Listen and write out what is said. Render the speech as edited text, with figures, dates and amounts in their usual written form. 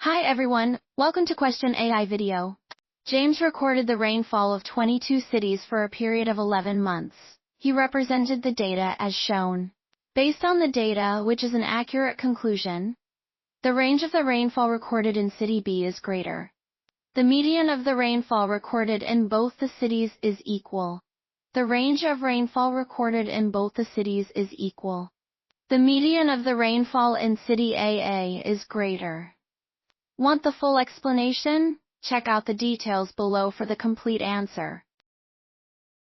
Hi everyone, welcome to Question AI video. James recorded the rainfall of 22 cities for a period of 11 months. He represented the data as shown. Based on the data, which is an accurate conclusion, the range of the rainfall recorded in City B is greater. The median of the rainfall recorded in both the cities is equal. The range of rainfall recorded in both the cities is equal. The median of the rainfall in City AA is greater. Want the full explanation? Check out the details below for the complete answer.